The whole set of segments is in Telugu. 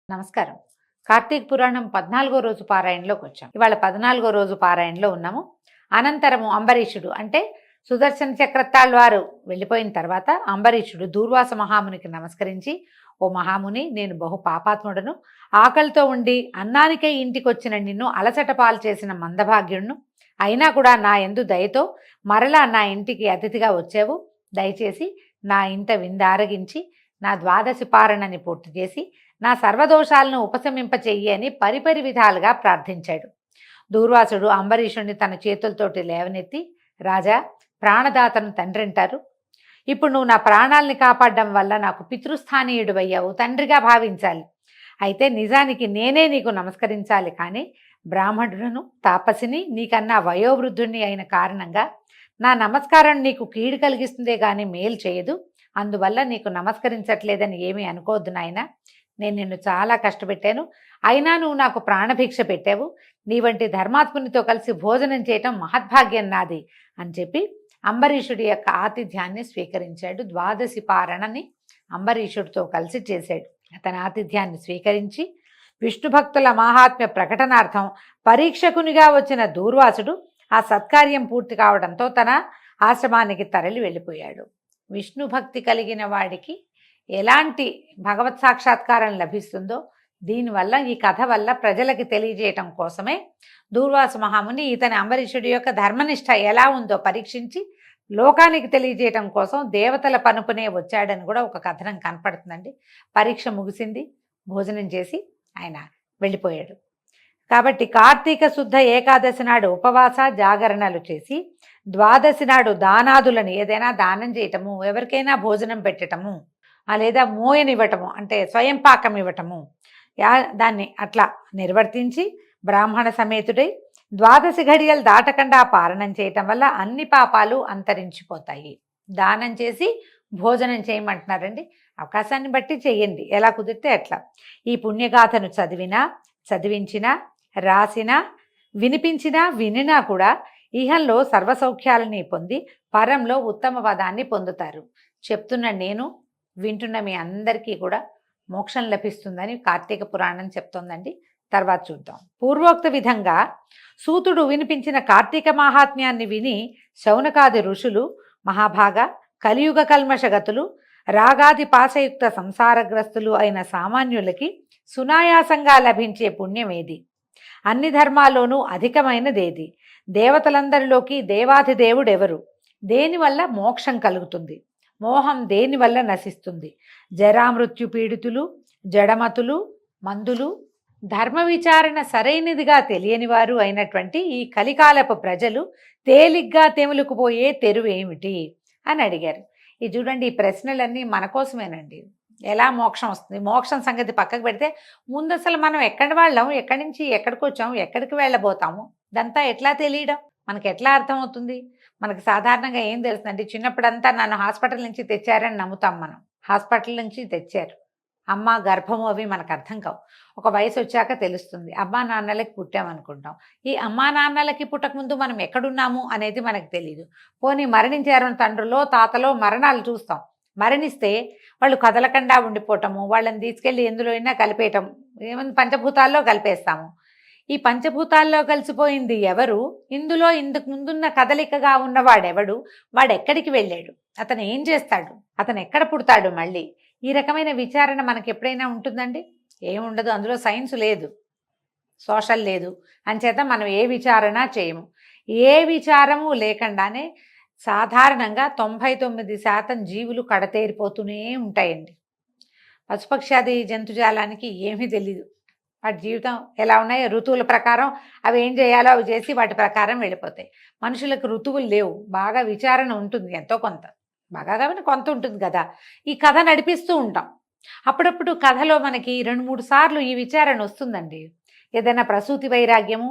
నమస్కారం. కార్తీక పురాణం 14వ రోజు పారాయణలోకి వచ్చాం. ఇవాళ 14వ రోజు పారాయణలో ఉన్నాము. అనంతరము అంబరీషుడు అంటే సుదర్శన చక్రతాళ్ వారు వెళ్ళిపోయిన తర్వాత అంబరీషుడు దూర్వాస మహామునికి నమస్కరించి, ఓ మహాముని, నేను బహు పాపాత్ముడను, ఆకలితో ఉండి అన్నానికై ఇంటికి వచ్చిన నిన్ను అలసట పాలు చేసిన మందభాగ్యుడును, అయినా కూడా నా యందు దయతో మరలా నా ఇంటికి అతిథిగా వచ్చావు. దయచేసి నా ఇంట విందారగించి నా ద్వాదశి పారణని పూర్తి చేసి నా సర్వదోషాలను ఉపశమింపచెయ్యి అని పరిపరి విధాలుగా ప్రార్థించాడు. దూర్వాసుడు అంబరీషుణ్ణి తన చేతులతోటి లేవనెత్తి, రాజా, ప్రాణదాతను తండ్రి అంటారు. ఇప్పుడు నువ్వు నా ప్రాణాలని కాపాడడం వల్ల నాకు పితృస్థానీయుడు అయ్యావు, తండ్రిగా భావించాలి. అయితే నిజానికి నేనే నీకు నమస్కరించాలి, కానీ బ్రాహ్మణుడును తాపసిని నీకన్నా వయోవృద్ధుణ్ణి అయిన కారణంగా నా నమస్కారం నీకు కీడు కలిగిస్తుందే కానీ మేలు చేయదు. అందువల్ల నీకు నమస్కరించట్లేదని ఏమీ అనుకోవద్దు నాయన. నేను నిన్ను చాలా కష్టపెట్టాను, అయినా నువ్వు నాకు ప్రాణభిక్ష పెట్టావు. నీ వంటి ధర్మాత్మునితో కలిసి భోజనం చేయటం మహద్భాగ్యం నాది అని చెప్పి అంబరీషుడి యొక్క ఆతిథ్యాన్ని స్వీకరించాడు. ద్వాదశి పారణని అంబరీషుడితో కలిసి చేశాడు. అతని ఆతిథ్యాన్ని స్వీకరించి విష్ణు భక్తుల మాహాత్మ్య ప్రకటనార్థం పరీక్షకునిగా వచ్చిన దూర్వాసుడు ఆ సత్కార్యం పూర్తి కావడంతో తన ఆశ్రమానికి తరలి వెళ్ళిపోయాడు. విష్ణు భక్తి కలిగిన వాడికి ఎలాంటి భగవత్ సాక్షాత్కారం లభిస్తుందో దీనివల్ల, ఈ కథ వల్ల ప్రజలకి తెలియజేయటం కోసమే దూర్వాస మహాముని ఇతని అంబరీషుడి యొక్క ధర్మనిష్ట ఎలా ఉందో పరీక్షించి లోకానికి తెలియజేయటం కోసం దేవతల పనుకునే వచ్చాడని కూడా ఒక కథనం కనపడుతుందండి. పరీక్ష ముగిసింది, భోజనం చేసి ఆయన వెళ్ళిపోయాడు. కాబట్టి కార్తీక శుద్ధ ఏకాదశి నాడు ఉపవాస జాగరణలు చేసి, ద్వాదశి నాడు దానాదులను ఏదైనా దానం చేయటము, ఎవరికైనా భోజనం పెట్టటము, లేదా మోయనివ్వటము అంటే స్వయం పాకం ఇవ్వటము, దాన్ని అట్లా నిర్వర్తించి బ్రాహ్మణ సమేతుడై ద్వాదశి ఘడియలు దాటకుండా పారణం చేయటం వల్ల అన్ని పాపాలు అంతరించిపోతాయి. దానం చేసి భోజనం చేయమంటున్నారండి. అవకాశాన్ని బట్టి చెయ్యండి, ఎలా కుదిరితే అట్లా. ఈ పుణ్యగాథను చదివినా, చదివించినా, రాసినా, వినిపించినా, వినినా కూడా ఇహంలో సర్వసౌఖ్యాలని పొంది పరంలో ఉత్తమ పదాన్ని పొందుతారు. చెప్తున్న నేను, వింటున్న మీ అందరికీ కూడా మోక్షం లభిస్తుందని కార్తీక పురాణం చెప్తోందండి. తర్వాత చూద్దాం. పూర్వోక్త విధంగా సూతుడు వినిపించిన కార్తీక మహాత్మ్యాన్ని విని శౌనకాది ఋషులు, మహాభాగ కలియుగ కల్మషగతులు, రాగాది పాశయుక్త సంసారగ్రస్తులు అయిన సామాన్యులకి సునాయాసంగా లభించే పుణ్యమేది? అన్ని ధర్మాల్లోనూ అధికమైనదేది? దేవతలందరిలోకి దేవాధిదేవుడెవరు? దేనివల్ల మోక్షం కలుగుతుంది? మోహం దేనివల్ల నశిస్తుంది? జరామృత్యు పీడితులు, జడమతులు, మందులు, ధర్మ విచారణ సరైనదిగా తెలియని వారు అయినటువంటి ఈ కలికాలపు ప్రజలు తేలిగ్గా తెములుకుపోయే తెరువు ఏమిటి అని అడిగారు. ఇది చూడండి, ఈ ప్రశ్నలన్నీ మన కోసమేనండి. ఎలా మోక్షం వస్తుంది? మోక్షం సంగతి పక్కకు పెడితే ముందు అసలు మనం ఎక్కడి వాళ్ళం, ఎక్కడి నుంచి ఎక్కడికి వచ్చాము, ఎక్కడికి వెళ్ళబోతాము, ఇదంతా ఎట్లా తెలియడం, మనకి ఎట్లా అర్థమవుతుంది? మనకు సాధారణంగా ఏం తెలుస్తుందండి, చిన్నప్పుడంతా నన్ను హాస్పిటల్ నుంచి తెచ్చారని నమ్ముతాం. మనం హాస్పిటల్ నుంచి తెచ్చారు, అమ్మ గర్భము అవి మనకు అర్థం కావు. ఒక వయసు వచ్చాక తెలుస్తుంది. అమ్మా నాన్నలకి పుట్టామనుకుంటాం. ఈ అమ్మా నాన్నలకి పుట్టకముందు మనం ఎక్కడున్నాము అనేది మనకు తెలియదు. పోనీ మరణించారు తండ్రులో తాతలో మరణాలు చూస్తాం. మరణిస్తే వాళ్ళు కదలకుండా ఉండిపోవటము, వాళ్ళని తీసుకెళ్ళి ఎందులో అయినా కలిపేయటం, ఏమైనా పంచభూతాల్లో కలిపేస్తాము. ఈ పంచభూతాల్లో కలిసిపోయింది ఎవరు? ఇందులో ఇందుకు ముందున్న కదలికగా ఉన్నవాడెవడు? వాడెక్కడికి వెళ్ళాడు? అతను ఏం చేస్తాడు? అతను ఎక్కడ పుడతాడు? మళ్ళీ ఈ రకమైన విచారణ మనకి ఎప్పుడైనా ఉంటుందండి? ఏముండదు. అందులో సైన్స్ లేదు, సోషల్ లేదు, అంచేత మనం ఏ విచారణ చేయము. ఏ విచారము లేకుండానే సాధారణంగా 99% జీవులు కడతేరిపోతూనే ఉంటాయండి. పశుపక్షాది జంతుజాలానికి ఏమీ తెలీదు. వాటి జీవితం ఎలా ఉన్నాయో ఋతువుల ప్రకారం అవి ఏం చేయాలో అవి చేసి వాటి ప్రకారం వెళ్ళిపోతాయి. మనుషులకు ఋతువులు లేవు, బాగా విచారణ ఉంటుంది, ఎంతో కొంత, బాగా కాబట్టి కొంత ఉంటుంది కదా. ఈ కథ నడిపిస్తూ ఉంటాం. అప్పుడప్పుడు కథలో మనకి 2-3 సార్లు ఈ విచారణ వస్తుందండి. ఏదైనా ప్రసూతి వైరాగ్యము,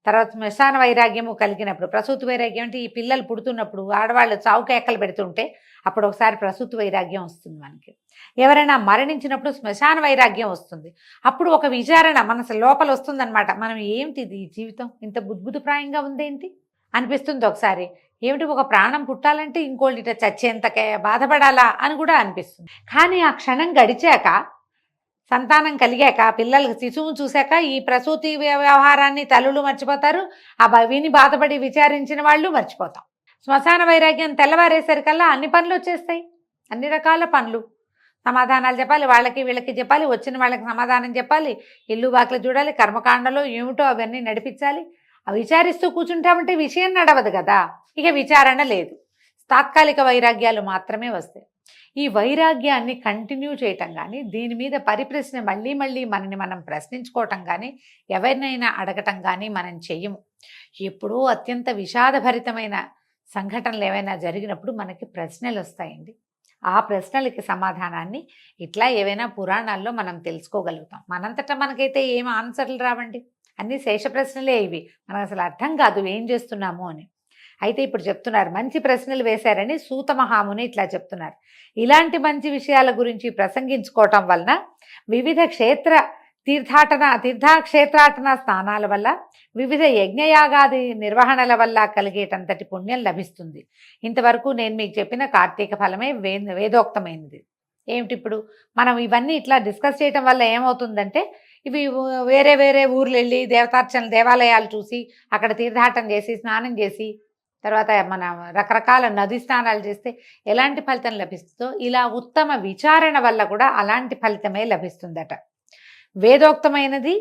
తర్వాత శ్మశాన వైరాగ్యము కలిగినప్పుడు. ప్రసూతి వైరాగ్యం అంటే ఈ పిల్లలు పుడుతున్నప్పుడు ఆడవాళ్ళు చావుకి ఎక్కలు పెడుతుంటే అప్పుడు ఒకసారి ప్రసూతి వైరాగ్యం వస్తుంది మనకి. ఎవరైనా మరణించినప్పుడు శ్మశాన వైరాగ్యం వస్తుంది. అప్పుడు ఒక విచారణ మనసు లోపల వస్తుందన్నమాట. మనం ఏమిటిది, ఈ జీవితం ఇంత బుద్భుతప్రాయంగా ఉందేంటి అనిపిస్తుంది ఒకసారి. ఏమిటి, ఒక ప్రాణం పుట్టాలంటే ఇంకోటి చచ్చేంతకే బాధపడాలా అని కూడా అనిపిస్తుంది. కానీ ఆ క్షణం గడిచాక సంతానం కలిగాక పిల్లలు శిశువును చూశాక ఈ ప్రసూతి వ్యవహారాన్ని తల్లులు మర్చిపోతారు. విని బాధపడి విచారించిన వాళ్ళు మర్చిపోతాం. శ్మశాన వైరాగ్యం తెల్లవారేసరికల్లా అన్ని పనులు వచ్చేస్తాయి. అన్ని రకాల పనులు, సమాధానాలు చెప్పాలి, వాళ్ళకి వీళ్ళకి చెప్పాలి, వచ్చిన వాళ్ళకి సమాధానం చెప్పాలి, ఇల్లు వాకిలు చూడాలి, కర్మకాండలో ఏమిటో అవన్నీ నడిపించాలి. విచారిస్తూ కూర్చుంటామంటే విషయం నడవదు కదా. ఇక విచారణ లేదు, తాత్కాలిక వైరాగ్యాలు మాత్రమే వస్తాయి. ఈ వైరాగ్యాన్ని కంటిన్యూ చేయటం కానీ, దీని మీద పరిప్రశ్న మళ్ళీ మళ్ళీ మనని మనం ప్రశ్నించుకోవటం కానీ, ఎవరినైనా అడగటం కానీ మనం చెయ్యము. ఎప్పుడూ అత్యంత విషాదభరితమైన సంఘటనలు ఏవైనా జరిగినప్పుడు మనకి ప్రశ్నలు వస్తాయండి. ఆ ప్రశ్నలకి సమాధానాన్ని ఇట్లా ఏవైనా పురాణాల్లో మనం తెలుసుకోగలుగుతాం. మనంతటా మనకైతే ఏం ఆన్సర్లు రావండి, అన్నీ శేష ప్రశ్నలే ఇవి. మనకు అసలు అర్థం కాదు ఏం చేస్తున్నాము అని. అయితే ఇప్పుడు చెప్తున్నారు, మంచి ప్రశ్నలు వేశారని సూత మహాముని ఇట్లా చెప్తున్నారు. ఇలాంటి మంచి విషయాల గురించి ప్రసంగించుకోవటం వలన వివిధ తీర్థక్షేత్రాటన స్నానాల వల్ల, వివిధ యజ్ఞయాగాది నిర్వహణల వల్ల కలిగేటంతటి పుణ్యం లభిస్తుంది. ఇంతవరకు నేను మీకు చెప్పిన కార్తీక ఫలమే వేదోక్తమైనది. ఏమిటి ఇప్పుడు మనం ఇవన్నీ ఇట్లా డిస్కస్ చేయటం వల్ల ఏమవుతుందంటే, ఇవి వేరే వేరే ఊర్లు వెళ్ళి దేవాలయాలు చూసి అక్కడ తీర్థాటన చేసి స్నానం చేసి తర్వాత మన రకరకాల నది స్నానాలు చేస్తే ఎలాంటి ఫలితం లభిస్తుందో, ఇలా ఉత్తమ విచారణ వల్ల కూడా అలాంటి ఫలితమే లభిస్తుందట. వేదోక్తమైనది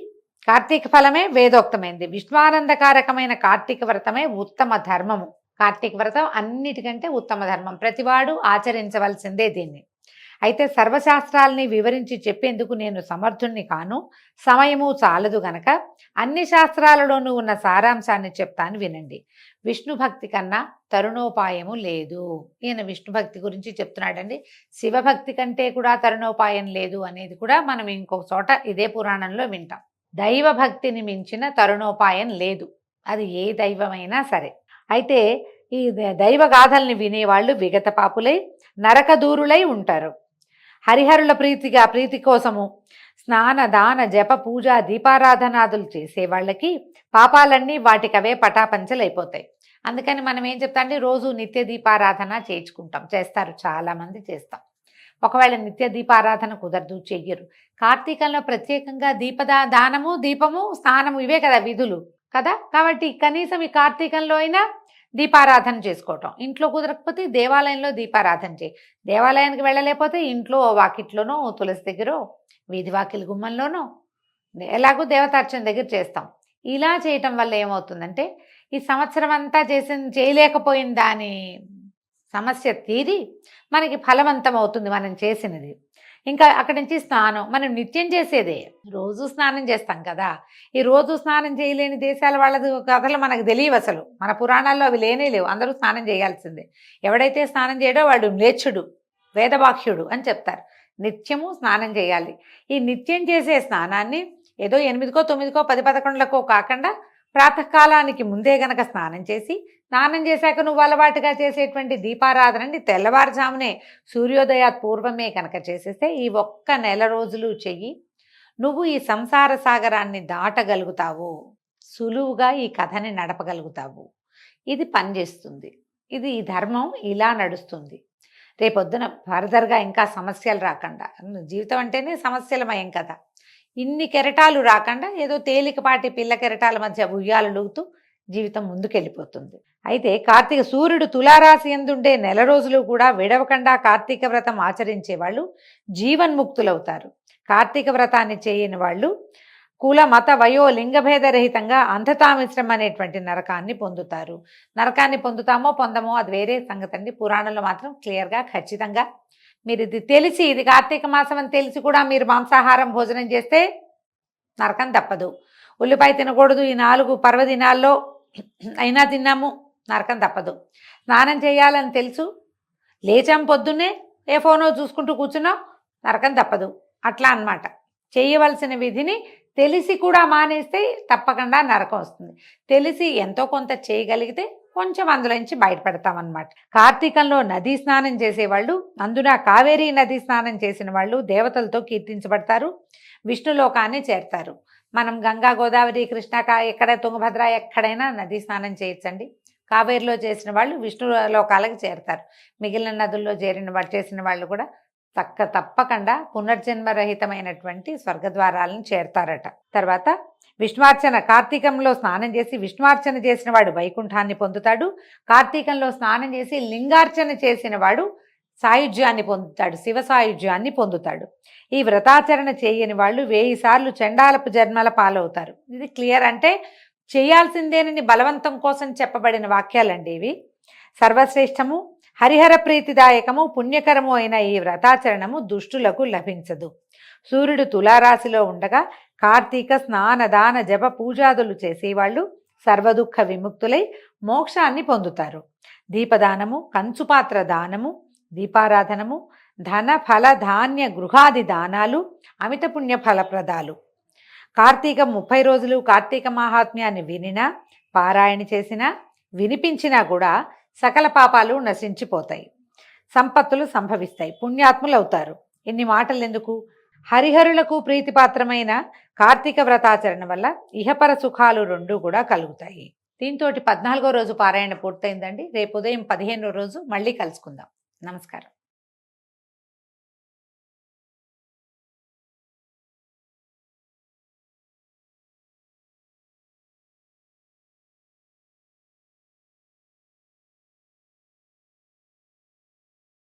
కార్తీక ఫలమే వేదోక్తమైనది. విశ్వానందకారకమైన కార్తీక వ్రతమే ఉత్తమ ధర్మము. కార్తీక వ్రతం అన్నిటికంటే ఉత్తమ ధర్మం, ప్రతివాడు ఆచరించవలసిందే దీన్ని. అయితే సర్వశాస్త్రాలని వివరించి చెప్పేందుకు నేను సమర్థుణ్ణి కాను, సమయము చాలదు గనక అన్ని శాస్త్రాలలోనూ ఉన్న సారాంశాన్ని చెప్తాను వినండి. విష్ణు భక్తి కన్నా తరుణోపాయము లేదు. ఈయన విష్ణు భక్తి గురించి చెప్తున్నాడండి. శివభక్తి కంటే కూడా తరుణోపాయం లేదు అనేది కూడా మనం ఇంకొక చోట ఇదే పురాణంలో వింటాం. దైవ భక్తిని మించిన తరుణోపాయం లేదు, అది ఏ దైవమైనా సరే. అయితే ఈ దైవ గాథల్ని వినేవాళ్ళు విగత పాపులై నరకదూరులై ఉంటారు. హరిహరుల ప్రీతి కోసము స్నాన దాన జప పూజ దీపారాధనాదులు చేసే వాళ్ళకి పాపాలన్నీ వాటికవే పటాపంచలైపోతాయి. అందుకని మనం ఏం చెప్తాండి, రోజు నిత్య దీపారాధన చేస్తారు, చాలామంది చేస్తాం. ఒకవేళ నిత్య దీపారాధన కుదరదు, చెయ్యరు. కార్తీకంలో ప్రత్యేకంగా దానము దీపము స్నానము ఇవే కదా విధులు కదా. కాబట్టి కనీసం ఈ కార్తీకంలో అయినా దీపారాధన చేసుకోవటం. ఇంట్లో కుదరకపోతే దేవాలయంలో దీపారాధన చేయి. దేవాలయానికి వెళ్ళలేకపోతే ఇంట్లో వాకిట్లోనో తులసి దగ్గర వీధి వాకిలి గుమ్మంలోనో ఎలాగో దేవతార్చన దగ్గర చేస్తాం. ఇలా చేయటం వల్ల ఏమవుతుందంటే, ఈ సంవత్సరం అంతా చేయలేకపోయిన దాని సమస్య తీరి మనకి ఫలవంతం అవుతుంది మనం చేసినది. ఇంకా అక్కడి నుంచి స్నానం మనం నిత్యం చేసేదే, రోజు స్నానం చేస్తాం కదా. ఈ రోజు స్నానం చేయలేని దేశాల వాళ్ళది కథలు మనకు తెలియవు, అసలు మన పురాణాల్లో అవి లేనే లేవు. అందరూ స్నానం చేయాల్సిందే. ఎవడైతే స్నానం చేయడో వాడు మ్లేచ్ఛుడు, వేదవాక్యుడు అని చెప్తారు. నిత్యము స్నానం చేయాలి. ఈ నిత్యం చేసే స్నానాన్ని ఏదో 8కో 9కో 10 11లకో కాకుండా ప్రాతకాలానికి ముందే గనక స్నానం చేసి, స్నానం చేశాక నువ్వు అలవాటుగా చేసేటువంటి దీపారాధనని తెల్లవారుజామునే సూర్యోదయాత్ పూర్వమే కనుక చేసేస్తే ఈ ఒక్క నెల రోజులు చెయ్యి, నువ్వు ఈ సంసార సాగరాన్ని దాటగలుగుతావు, సులువుగా ఈ కథని నడపగలుగుతావు. ఇది పనిచేస్తుంది. ఈ ధర్మం ఇలా నడుస్తుంది. రేపొద్దున ఫర్దర్గా ఇంకా సమస్యలు రాకుండా, జీవితం అంటేనే సమస్యలమయం కదా, ఇన్ని కెరటాలు రాకుండా ఏదో తేలికపాటి పిల్ల కెరటాల మధ్య ఉయ్యాలలుగుతూ జీవితం ముందుకెళ్ళిపోతుంది. అయితే కార్తీక సూర్యుడు తులారాశి యందుండే నెల రోజులు కూడా విడవకుండా కార్తీక వ్రతం ఆచరించే వాళ్ళు జీవన్ముక్తులవుతారు. కార్తీక వ్రతాన్ని చేయని వాళ్ళు కుల మత వయో లింగభేదరహితంగా అంధతామిశ్రం అనేటువంటి నరకాన్ని పొందుతారు. నరకాన్ని పొందుతామో పొందమో అది వేరే సంగతి అండి. పురాణంలో మాత్రం క్లియర్గా ఖచ్చితంగా మీరు ఇది తెలిసి, ఇది కార్తీక మాసం అని తెలిసి కూడా మీరు మాంసాహారం భోజనం చేస్తే నరకం తప్పదు. ఉల్లిపాయ తినకూడదు, ఈ 4 పర్వదినాల్లో అయినా తిన్నాము, నరకం తప్పదు. స్నానం చేయాలని తెలుసు, లేచాం పొద్దున్నే ఏ ఫోనో చూసుకుంటూ కూర్చున్నాం, నరకం తప్పదు. అట్లా అన్నమాట. చేయవలసిన విధిని తెలిసి కూడా మానేస్తే తప్పకుండా నరకం వస్తుంది. తెలిసి ఎంతో కొంత చేయగలిగితే కొంచెం అందులోంచి బయటపడతామన్నమాట. కార్తీకంలో నదీ స్నానం చేసేవాళ్ళు, అందున కావేరీ నదీ స్నానం చేసిన వాళ్ళు దేవతలతో కీర్తించబడతారు, విష్ణులోకాన్ని చేరతారు. మనం గంగా గోదావరి కృష్ణ ఎక్కడ తుంగభద్ర ఎక్కడైనా నదీ స్నానం చేయొచ్చండి. కావేరిలో చేసిన వాళ్ళు విష్ణు లోకాలకు చేరతారు. మిగిలిన నదుల్లో చేసిన వాళ్ళు కూడా తప్పకుండా పునర్జన్మరహితమైనటువంటి స్వర్గద్వారాలను చేరతారట. తర్వాత విష్ణువార్చన, కార్తీకంలో స్నానం చేసి విష్ణువార్చన చేసిన వాడు వైకుంఠాన్ని పొందుతాడు. కార్తీకంలో స్నానం చేసి లింగార్చన చేసిన వాడు సాయుధ్యాన్ని పొందుతాడు, శివ సాయుధ్యాన్ని పొందుతాడు. ఈ వ్రతాచరణ చేయని వాళ్ళు 1000 సార్లు చండాలపు జన్మల పాలవుతారు. ఇది క్లియర్. అంటే చేయాల్సిందేనని బలవంతం కోసం చెప్పబడిన వాక్యాలండి ఇవి. సర్వశ్రేష్టము, హరిహర ప్రీతిదాయకము, పుణ్యకరము అయిన ఈ వ్రతాచరణము దుష్టులకు లభించదు. సూర్యుడు తులారాశిలో ఉండగా కార్తీక స్నాన దాన జప పూజాదులు చేసేవాళ్ళు సర్వదుఃఖ విముక్తులై మోక్షాన్ని పొందుతారు. దీపదానము, కంచుపాత్ర దానము, దీపారాధనము, ధన ఫల ధాన్య గృహాది దానాలు అమిత పుణ్య ఫలప్రదాలు. కార్తీక 30 రోజులు కార్తీక మహాత్మ్యాన్ని వినినా, పారాయణ చేసినా, వినిపించినా కూడా సకల పాపాలు నశించిపోతాయి, సంపత్తులు సంభవిస్తాయి, పుణ్యాత్ములవుతారు. ఇన్ని మాటలు ఎందుకు? హరిహరులకు ప్రీతిపాత్రమైన కార్తీక వ్రతాచరణ వల్ల ఇహపర సుఖాలు 2 కూడా కలుగుతాయి. దీంతో 14వ రోజు పారాయణ పూర్తయిందండి. రేపు ఉదయం 15వ రోజు మళ్ళీ కలుసుకుందాం. నమస్కారం.